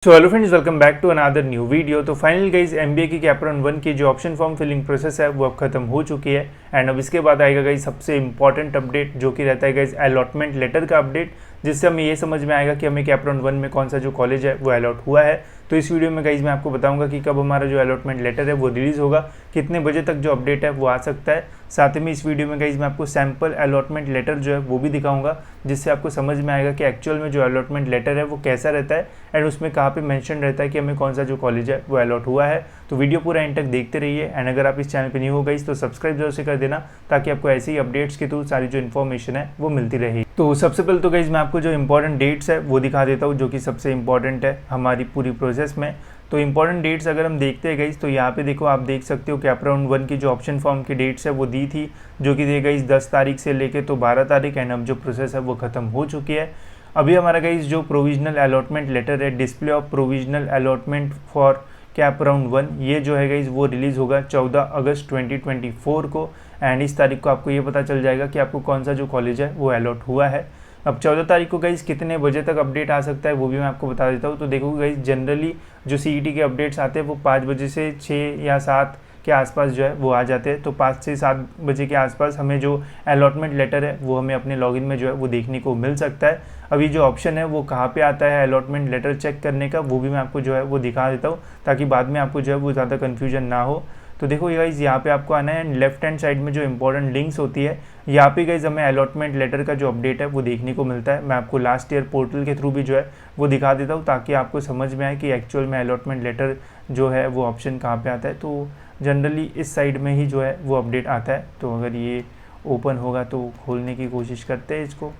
So hello friends, welcome back to another new video. तो final guys MBA की कैपरन 1 की जो ऑप्शन फॉर्म फिलिंग प्रोसेस है वो अब खत्म हो चुकी है। एंड अब इसके बाद आएगा गाइज सबसे इंपॉर्टेंट अपडेट, जो कि रहता है गाइज अलॉटमेंट लेटर का अपडेट, जिससे हमें ये समझ में आएगा कि हमें कैपरन 1 में कौन सा जो कॉलेज है वो अलॉट हुआ है। तो इस वीडियो में गाइज मैं आपको बताऊंगा कि कब हमारा जो अलॉटमेंट लेटर है वो रिलीज़ होगा, कितने बजे तक जो अपडेट है वो आ सकता है। साथ ही में इस वीडियो में गाइज मैं आपको सैम्पल अलॉटमेंट लेटर जो है वो भी दिखाऊंगा, जिससे आपको समझ में आएगा कि एक्चुअल में जो अलॉटमेंट लेटर है वो कैसा रहता है एंड उसमें कहाँ पे मेंशन रहता है कि हमें कौन सा जो कॉलेज है वो अलॉट हुआ है। तो वीडियो पूरा एंड तक देखते रहिए। एंड अगर आप इस चैनल पे न्यू हो गई तो सब्सक्राइब जरूर से कर देना, ताकि आपको ऐसे ही अपडेट्स के थ्रू सारी जो इन्फॉर्मेशन है वो मिलती रहे। तो सबसे पहले तो गाइज मैं आपको जो इंपॉर्टेंट डेट्स है वो दिखा देता हूँ, जो कि सबसे इंपॉर्टेंट है हमारी पूरी प्रोसेस में। तो इंपॉर्टेंट डेट्स अगर हम देखते हैं गाइज, तो यहाँ पे देखो, आप देख सकते हो कैपराउंड 1 की जो ऑप्शन फॉर्म की डेट्स है वो दी थी, जो कि दी गई 10 तारीख से लेके तो 12 तारीख। एंड अब जो प्रोसेस है वो खत्म हो चुकी है। अभी हमारा गाइज जो प्रोविजनल अलॉटमेंट लेटर है, display of provisional allotment for कैपराउंड 1, ये जो है गाइज वो रिलीज़ होगा 14 अगस्त 2024 को। एंड इस तारीख को आपको ये पता चल जाएगा कि आपको कौन सा जो कॉलेज है वो अलॉट हुआ है। अब 14 तारीख को गाइज कितने बजे तक अपडेट आ सकता है वो भी मैं आपको बता देता हूँ। तो देखो गाइज, जनरली जो सीईटी के अपडेट्स आते हैं वो 5 बजे से 6 या 7 के आसपास जो है वो आ जाते हैं। तो 5 से 7 बजे के आसपास हमें जो अलॉटमेंट लेटर है वो हमें अपने लॉगिन में जो है वो देखने को मिल सकता है। अभी जो ऑप्शन है वो कहाँ पे आता है अलॉटमेंट लेटर चेक करने का, वो भी मैं आपको जो है वो दिखा देता हूँ, ताकि बाद में आपको जो है वो ज़्यादा कन्फ्यूजन ना हो। तो देखो गाइज, यहाँ पे आपको आना है एंड लेफ्ट हैंड साइड में जो इंपॉर्टेंट लिंक्स होती है, यहाँ पे गाइज हमें अलॉटमेंट लेटर का जो अपडेट है वो देखने को मिलता है। मैं आपको लास्ट ईयर पोर्टल के थ्रू भी जो है वो दिखा देता हूँ, ताकि आपको समझ में आए कि एक्चुअल में अलॉटमेंट लेटर जो है वो ऑप्शन कहाँ पे आता है। तो जनरली इस साइड में ही जो है वो अपडेट आता है। तो अगर ये ओपन होगा तो खोलने की कोशिश करते हैं इसको।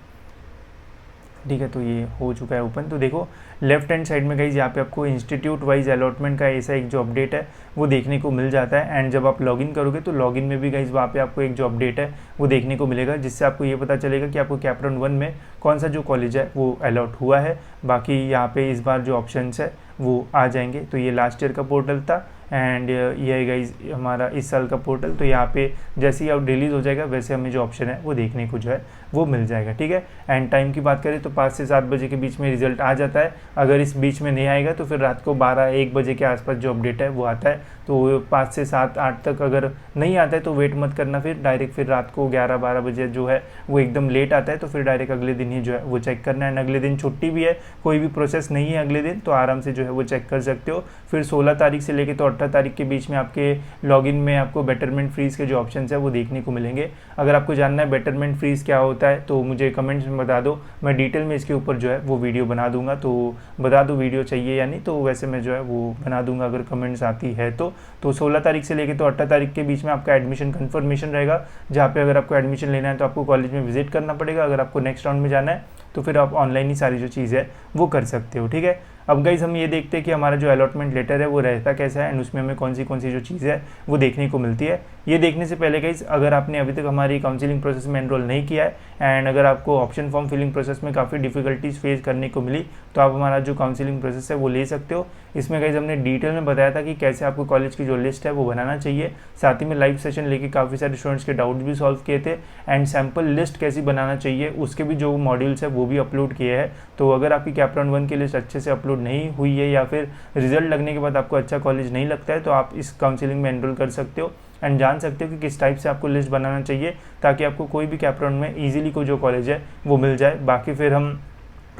ठीक है, तो ये हो चुका है ओपन। तो देखो लेफ्ट हैंड साइड में गाइज यहाँ पे आपको इंस्टीट्यूट वाइज अलॉटमेंट का ऐसा एक जो अपडेट है वो देखने को मिल जाता है। एंड जब आप लॉगिन करोगे तो लॉगिन में भी गाइज वहाँ पे आपको एक जो अपडेट है वो देखने को मिलेगा, जिससे आपको ये पता चलेगा कि आपको कैपराउंड 1 में कौन सा जो कॉलेज है वो अलॉट हुआ है। बाकी यहाँ पे इस बार जो ऑप्शंस है वो आ जाएंगे। तो ये लास्ट ईयर का पोर्टल था एंड ये है गाइज हमारा इस साल का पोर्टल। तो यहाँ पे जैसे ही आप रिलीज़ हो जाएगा वैसे हमें जो ऑप्शन है वो देखने को जो है वो मिल जाएगा। ठीक है, एंड टाइम की बात करें तो 5 से 7 बजे के बीच में रिजल्ट आ जाता है। अगर इस बीच में नहीं आएगा तो फिर रात को 12-1 बजे के आसपास जो अपडेट है वो आता है। तो 5 से 7-8 तक अगर नहीं आता है तो वेट मत करना, फिर डायरेक्ट फिर रात को 11-12 बजे जो है वो एकदम लेट आता है, तो फिर डायरेक्ट अगले दिन ही जो है वो चेक करना है। अगले दिन छुट्टी भी है, कोई भी प्रोसेस नहीं है अगले दिन, तो आराम से जो है वो चेक कर सकते हो। फिर 16 तारीख से लेके तो 18 तारीख के बीच में आपके लॉगिन में आपको बेटरमेंट फ्रीज के जो ऑप्शन है वो देखने को मिलेंगे। अगर आपको जानना है बेटरमेंट फ्रीज क्या होता है तो मुझे कमेंट्स में बता दो, मैं डिटेल में इसके ऊपर जो है वो वीडियो बना दूंगा। तो बता दो वीडियो चाहिए या नहीं, तो वैसे मैं जो है वो बना दूंगा अगर कमेंट्स आती है तो 16 तारीख से लेके तो 18 तारीख के बीच में आपका एडमिशन कन्फर्मेशन रहेगा, जहाँ पे अगर आपको एडमिशन लेना है तो आपको कॉलेज में विजिट करना पड़ेगा। अगर आपको नेक्स्ट राउंड में जाना है तो फिर आप ऑनलाइन ही सारी जो चीज़ है वो कर सकते हो। ठीक है, अब गाइज हम ये देखते हैं कि हमारा जो अलॉटमेंट लेटर है वो रहता कैसा है एंड उसमें हमें कौन सी जो चीज़ है वो देखने को मिलती है। ये देखने से पहले गाइज, अगर आपने अभी तक हमारी काउंसलिंग प्रोसेस में एनरोल नहीं किया है एंड अगर आपको ऑप्शन फॉर्म फिलिंग प्रोसेस में काफ़ी डिफिकल्टीज फेस करने को मिली, तो आप हमारा जो काउंसलिंग प्रोसेस है वो ले सकते हो। इसमें गाइज हमने डिटेल में बताया था कि कैसे आपको कॉलेज की जो लिस्ट है वो बनाना चाहिए। साथ ही में लाइव सेशन लेके काफ़ी सारे स्टूडेंट्स के डाउट्स भी सॉल्व किए थे एंड सैम्पल लिस्ट कैसी बनाना चाहिए उसके भी जो मॉड्यूल्स है वो भी अपलोड किए हैं। तो अगर आपकी कैपराउंड 1 की लिस्ट अच्छे से अपलोड नहीं हुई है या फिर रिजल्ट लगने के बाद आपको अच्छा कॉलेज नहीं लगता है, तो आप इस काउंसलिंग में एनरोल कर सकते हो एंड जान सकते हो कि किस टाइप से आपको लिस्ट बनाना चाहिए, ताकि आपको कोई भी कैपराउंड में इजीली कोई जो कॉलेज है वो मिल जाए। बाकी फिर हम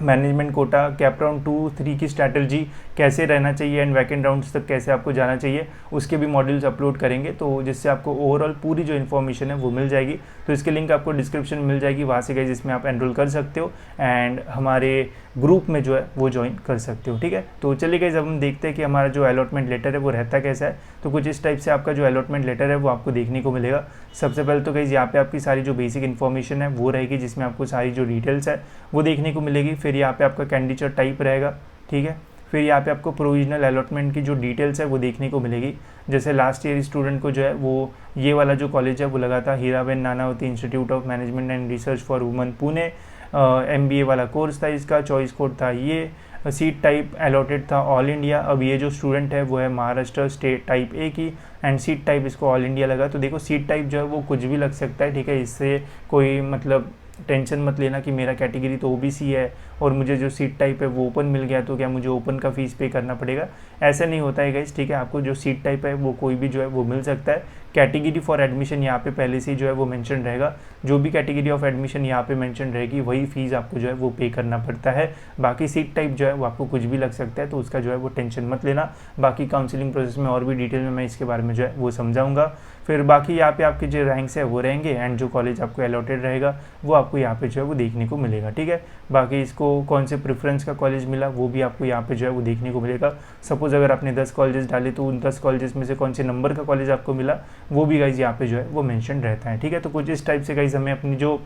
मैनेजमेंट कोटा, कैपराउंड 2-3 की स्ट्रैटेजी कैसे रहना चाहिए एंड वैकेंट राउंड्स तक कैसे आपको जाना चाहिए उसके भी मॉड्यूल्स अपलोड करेंगे, तो जिससे आपको ओवरऑल पूरी जो इन्फॉर्मेशन है वो मिल जाएगी। तो इसके लिंक आपको डिस्क्रिप्शन में मिल जाएगी, वहाँ से गाइस इसमें आप एनरोल कर सकते हो एंड हमारे ग्रुप में जो है वो ज्वाइन कर सकते हो। ठीक है, तो चलिए गाइस अब हम देखते हैं कि हमारा जो अलॉटमेंट लेटर है वो रहता कैसा है। तो कुछ इस टाइप से आपका जो अलॉटमेंट लेटर है वो आपको देखने को मिलेगा। सबसे पहले तो गाइस यहाँ पे आपकी सारी जो बेसिक इन्फॉर्मेशन है वो रहेगी, जिसमें आपको सारी जो डिटेल्स है वो देखने को मिलेगी। फिर यहाँ पे आपका कैंडिडेट टाइप रहेगा। ठीक है, फिर यहाँ पे आपको प्रोविजनल अलॉटमेंट की जो डिटेल्स है वो देखने को मिलेगी। जैसे लास्ट ईयर स्टूडेंट को जो है वो ये वाला जो कॉलेज है वो लगा था Heeraben Nanavati institute of management and research for women Pune, MBA वाला कोर्स था, इसका चॉइस कोड था ये, सीट टाइप अलॉटेड था ऑल इंडिया। अब ये जो स्टूडेंट है वो है महाराष्ट्र स्टेट टाइप ए की एंड सीट टाइप इसको ऑल इंडिया लगा। तो देखो सीट टाइप जो है वो कुछ भी लग सकता है। ठीक है, इससे कोई मतलब टेंशन मत लेना कि मेरा कैटेगरी तो OBC है और मुझे जो सीट टाइप है वो ओपन मिल गया तो क्या मुझे ओपन का फीस पे करना पड़ेगा? ऐसा नहीं होता है गाइस, ठीक है। आपको जो सीट टाइप है वो कोई भी जो है वो मिल सकता है। कैटेगरी फॉर एडमिशन यहाँ पे पहले से ही जो है वो मेंशन रहेगा। जो भी कैटेगरी ऑफ एडमिशन यहाँ पे मेंशन रहेगी वही फीस आपको जो है वो पे करना पड़ता है। बाकी सीट टाइप जो है वो आपको कुछ भी लग सकता है, तो उसका जो है वो टेंशन मत लेना। बाकी काउंसलिंग प्रोसेस में और भी डिटेल में मैं इसके बारे में जो है वो समझाऊंगा। फिर बाकी यहाँ पे आपके जो रैंक्स है वो रहेंगे एंड जो कॉलेज आपको अलॉटेड रहेगा वो आपको यहाँ पे जो है वो देखने को मिलेगा, ठीक है। बाकी इसको कौन से प्रेफरेंस का कॉलेज मिला वो भी आपको यहाँ पे जो है वो देखने को मिलेगा। सपोज अगर आपने 10 कॉलेजेस डाले तो उन 10 कॉलेजेस में से कौन से नंबर का कॉलेज आपको मिला वो भी गाइज यहाँ पे जो है वो मेंशन रहता है, ठीक है। तो कुछ इस टाइप से गाइज हमें अपनी जो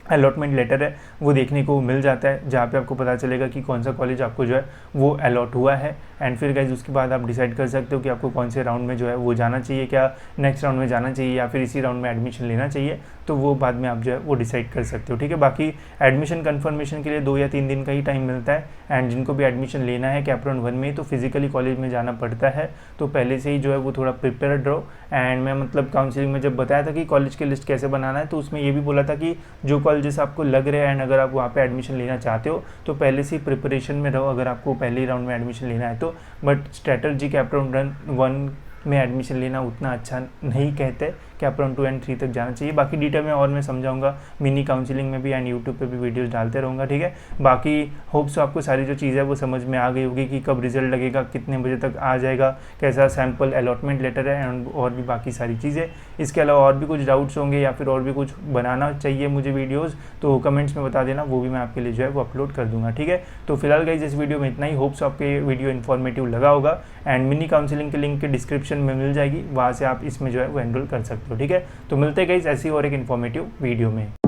अलॉटमेंट लेटर है वो देखने को मिल जाता है, जहाँ पे आपको पता चलेगा कि कौन सा कॉलेज आपको जो है वो अलॉट हुआ है। एंड फिर गाइज उसके बाद आप डिसाइड कर सकते हो कि आपको कौन से राउंड में जो है वो जाना चाहिए, क्या नेक्स्ट राउंड में जाना चाहिए या फिर इसी राउंड में एडमिशन लेना चाहिए, तो वो बाद में आप जो है वो डिसाइड कर सकते हो, ठीक है। बाकी एडमिशन कन्फर्मेशन के लिए 2 या 3 दिन का ही टाइम मिलता है। एंड जिनको भी एडमिशन लेना है कैपरॉन 1 में तो फिजिकली कॉलेज में जाना पड़ता है, तो पहले से ही जो है वो थोड़ा प्रिपेयर्ड रहो। एंड मैं मतलब काउंसलिंग में जब बताया था कि कॉलेज की लिस्ट कैसे बनाना है तो उसमें ये भी बोला था कि जो कॉलेजेस आपको लग रहे हैं एंड अगर आप वहाँ पे एडमिशन लेना चाहते हो तो पहले से ही प्रिपरेशन में रहो, अगर आपको पहले ही राउंड में एडमिशन लेना है तो। बट स्ट्रैटेजी कैपरॉन 1 में एडमिशन लेना उतना अच्छा नहीं कहते, कैपरॉन 2 एंड 3 तक जाना चाहिए। बाकी डिटेल में और मैं समझाऊंगा मिनी काउंसलिंग में भी एंड यूट्यूब पे भी वीडियोस डालते रहूँगा, ठीक है। बाकी होप्स आपको सारी जो चीज़ है वो समझ में आ गई होगी कि कब रिजल्ट लगेगा, कितने बजे तक आ जाएगा, कैसा सैम्पल अलॉटमेंट लेटर है एंड और भी बाकी सारी चीज़ें। इसके अलावा और भी कुछ डाउट्स होंगे या फिर और भी कुछ बनाना चाहिए मुझे वीडियोज़ तो कमेंट्स में बता देना, वो भी मैं आपके लिए जो है वो अपलोड कर दूँगा, ठीक है। तो फिलहाल गाइस इस वीडियो में इतना ही। होप्स आपके वीडियो इन्फॉर्मेटिव लगा होगा एंड मिनी काउंसलिंग की लिंक के डिस्क्रिप्शन में मिल जाएगी, वहाँ से आप इसमें जो है वो एनरोल कर सकते हो, ठीक है। तो मिलते हैं गाइस ऐसी और एक इन्फॉर्मेटिव वीडियो में।